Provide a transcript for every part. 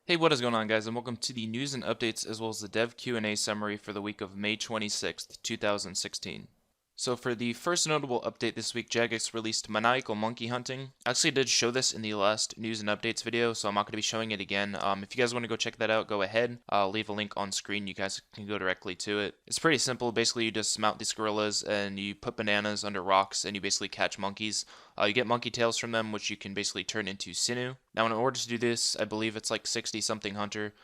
Hey, what is going on, guys, and welcome to the news and updates as well as the dev Q&A summary for the week of May 26th, 2016. So for the first notable update this week, Jagex released Maniacal Monkey Hunting. I actually did show this in the last news and updates video, so I'm not going to be showing it again. If you guys want to go check that out, go ahead. I'll leave a link on screen. You guys can go directly to it. It's pretty simple. Basically, you just mount these gorillas and you put bananas under rocks and you basically catch monkeys. You get monkey tails from them, which you can basically turn into sinew. Now, in order to do this, I believe it's like 60-something hunter.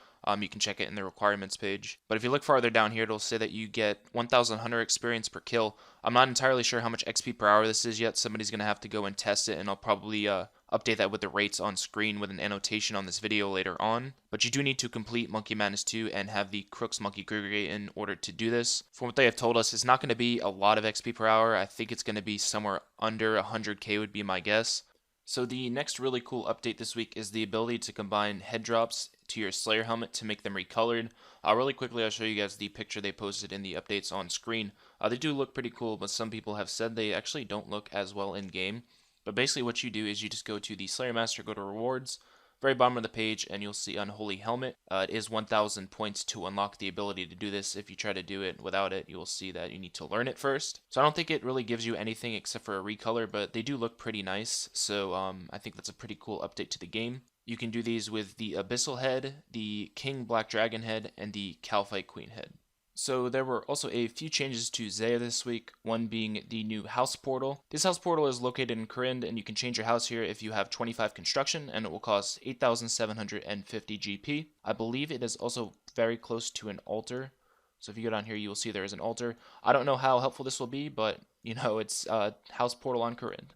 You can check it in the requirements page. But if you look farther down here, it'll say that you get 1,000 hunter experience per kill. I'm not entirely sure how much XP per hour this is yet. Somebody's going to have to go and test it, and I'll probably update that with the rates on screen with an annotation on this video later on. But you do need to complete Monkey Madness 2 and have the Crooks Monkey Aggregate in order to do this. From what they have told us, it's not going to be a lot of XP per hour. I think it's going to be somewhere under 100k would be my guess. So the next really cool update this week is the ability to combine head drops to your Slayer helmet to make them recolored. Really quickly, I'll show you guys the picture they posted in the updates on screen. They do look pretty cool, but some people have said they actually don't look as well in game. But basically what you do is you just go to the Slayer Master, go to rewards, very bottom of the page, and you'll see Unholy Helmet. It is 1,000 points to unlock the ability to do this. If you try to do it without it, you'll see that you need to learn it first. So I don't think it really gives you anything except for a recolor, but they do look pretty nice. So I think that's a pretty cool update to the game. You can do these with the Abyssal Head, the King Black Dragon Head, and the Calphite Queen Head. So there were also a few changes to Zaya this week, one being the new house portal. This house portal is located in Corinne, and you can change your house here if you have 25 construction, and it will cost 8,750 GP. I believe it is also very close to an altar. So if you go down here, you will see there is an altar. I don't know how helpful this will be, but you know, it's house portal on Corinne.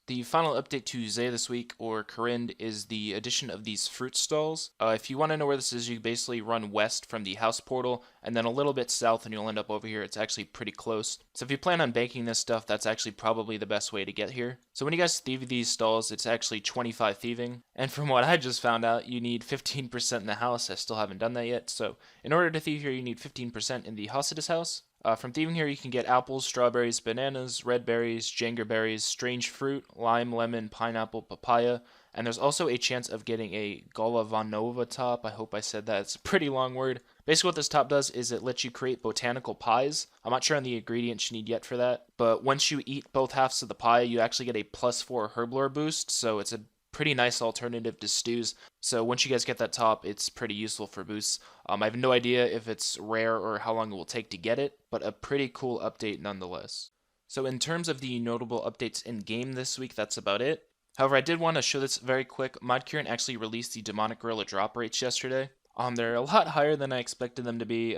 The final update to Zaya this week, or Corinne, is the addition of these fruit stalls. If you want to know where this is, you basically run west from the house portal, and then a little bit south, and you'll end up over here. It's actually pretty close. So if you plan on banking this stuff, that's actually probably the best way to get here. So when you guys thieve these stalls, it's actually 25 thieving. And from what I just found out, you need 15% in the house. I still haven't done that yet. So in order to thieve here, you need 15% in the Hacitus house. From thieving here, you can get apples, strawberries, bananas, red berries, jangerberries, strange fruit, lime, lemon, pineapple, papaya, and there's also a chance of getting a Galvan Nova top. I hope I said that. It's a pretty long word. Basically what this top does is it lets you create botanical pies. I'm not sure on the ingredients you need yet for that, but once you eat both halves of the pie, you actually get a +4 herblore boost, so it's a pretty nice alternative to stews. So once you guys get that top, it's pretty useful for boosts. I have no idea if it's rare or how long it will take to get it, but a pretty cool update nonetheless. So in terms of the notable updates in game this week, that's about it. However, I did want to show this very quick. ModCurrent actually released the demonic Guerrilla drop rates yesterday. They're a lot higher than I expected them to be.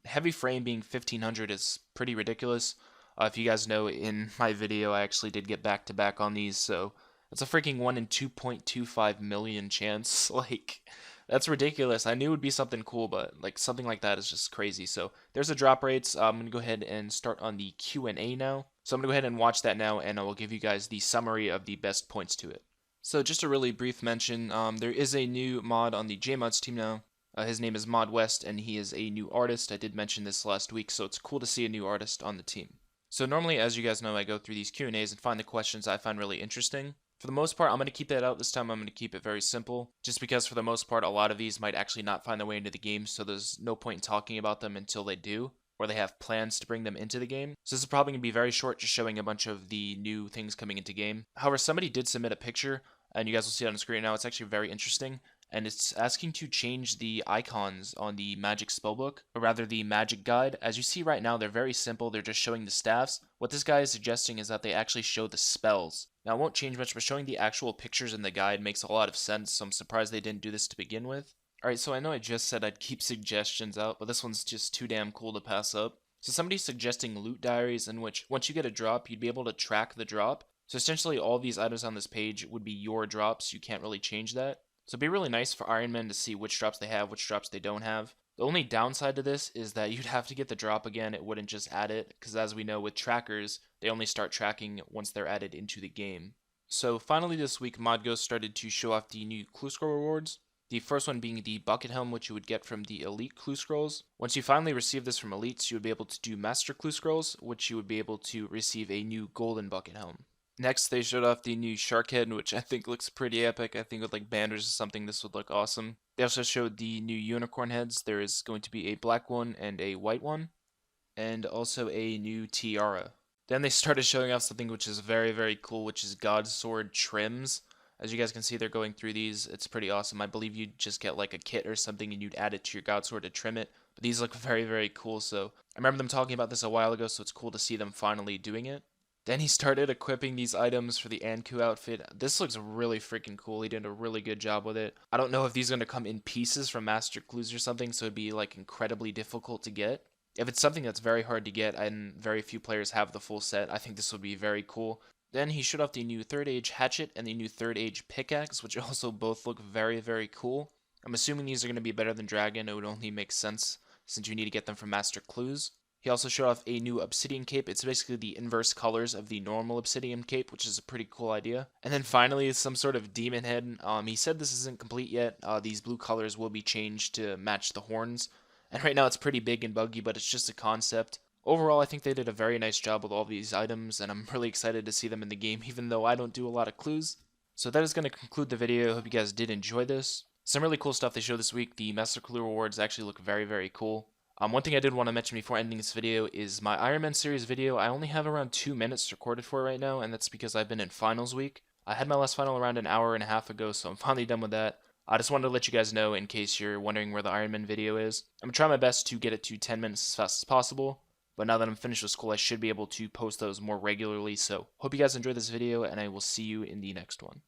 Heavy frame being 1500 is pretty ridiculous. If you guys know, in my video, I actually did get back-to-back on these, so it's a freaking 1 in 2.25 million chance. Like, that's ridiculous. I knew it would be something cool, but like something like that is just crazy. So there's the drop rates. I'm going to go ahead and start on the Q&A now. So I'm going to go ahead and watch that now, and I will give you guys the summary of the best points to it. So just a really brief mention, there is a new mod on the JMods team now. His name is Mod West, and he is a new artist. I did mention this last week, so it's cool to see a new artist on the team. So normally, as you guys know, I go through these Q&As and find the questions I find really interesting. For the most part, I'm going to keep that out this time. I'm going to keep it very simple, just because for the most part, a lot of these might actually not find their way into the game, so there's no point in talking about them until they do, or they have plans to bring them into the game. So this is probably going to be very short, just showing a bunch of the new things coming into game. However, somebody did submit a picture, and you guys will see it on the screen now. It's actually very interesting, and it's asking to change the icons on the magic spellbook, or rather the magic guide. As you see right now, they're very simple. They're just showing the staffs. What this guy is suggesting is that they actually show the spells. Now, it won't change much, but showing the actual pictures in the guide makes a lot of sense, so I'm surprised they didn't do this to begin with. Alright, so I know I just said I'd keep suggestions out, but this one's just too damn cool to pass up. So somebody's suggesting loot diaries, in which once you get a drop, you'd be able to track the drop. So essentially, all these items on this page would be your drops. You can't really change that. So it'd be really nice for Iron Men to see which drops they have, which drops they don't have. The only downside to this is that you'd have to get the drop again. It wouldn't just add it, because as we know with trackers, they only start tracking once they're added into the game. So finally this week, ModGhost started to show off the new clue scroll rewards. The first one being the bucket helm, which you would get from the elite clue scrolls. Once you finally receive this from elites, you would be able to do master clue scrolls, which you would be able to receive a new golden bucket helm. Next, they showed off the new shark head, which I think looks pretty epic. I think with like banners or something, this would look awesome. They also showed the new unicorn heads. There is going to be a black one and a white one, and also a new tiara. Then they started showing off something which is very, very cool, which is God Sword trims. As you guys can see, they're going through these. It's pretty awesome. I believe you'd just get like a kit or something and you'd add it to your God Sword to trim it. But these look very, very cool. So I remember them talking about this a while ago, so it's cool to see them finally doing it. Then he started equipping these items for the Ankou outfit. This looks really freaking cool. He did a really good job with it. I don't know if these are going to come in pieces from Master Clues or something, so it'd be like incredibly difficult to get. If it's something that's very hard to get and very few players have the full set, I think this would be very cool. Then he showed off the new Third Age Hatchet and the new Third Age Pickaxe, which also both look very, very cool. I'm assuming these are going to be better than Dragon. It would only make sense since you need to get them from Master Clues. He also showed off a new Obsidian Cape. It's basically the inverse colors of the normal Obsidian Cape, which is a pretty cool idea. And then finally, some sort of demon head. He said this isn't complete yet. These blue colors will be changed to match the horns. And right now it's pretty big and buggy, but it's just a concept. Overall, I think they did a very nice job with all these items, and I'm really excited to see them in the game, even though I don't do a lot of clues. So that is going to conclude the video. I hope you guys did enjoy this. Some really cool stuff they showed this week. The Master Clue rewards actually look very, very cool. One thing I did want to mention before ending this video is my Iron Man series video. I only have around 2 minutes recorded for right now, and that's because I've been in finals week. I had my last final around an hour and a half ago, so I'm finally done with that. I just wanted to let you guys know in case you're wondering where the Iron Man video is. I'm going to try my best to get it to 10 minutes as fast as possible, but now that I'm finished with school, I should be able to post those more regularly, so hope you guys enjoyed this video, and I will see you in the next one.